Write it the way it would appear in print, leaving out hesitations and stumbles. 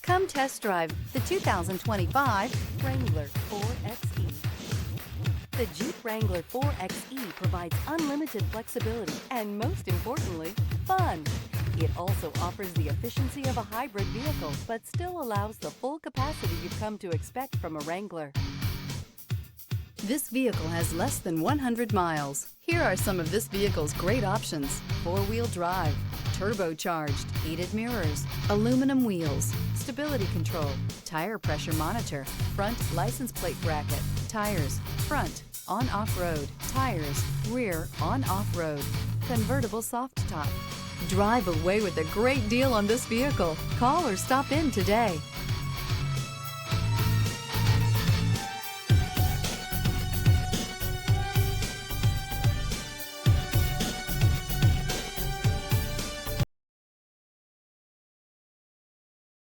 Come test drive the 2025 Wrangler 4xe. The Jeep Wrangler 4xe provides unlimited flexibility and, most importantly, fun. It also offers the efficiency of a hybrid vehicle, but still allows the full capacity you've come to expect from a Wrangler. This vehicle has less than 100 miles. Here are some of this vehicle's great options: four-wheel drive, turbocharged, heated mirrors, aluminum wheels, stability control, tire pressure monitor, front license plate bracket, tires, front, on-off-road, tires, rear, on-off-road, convertible soft top. Drive away with a great deal on this vehicle. Call or stop in today.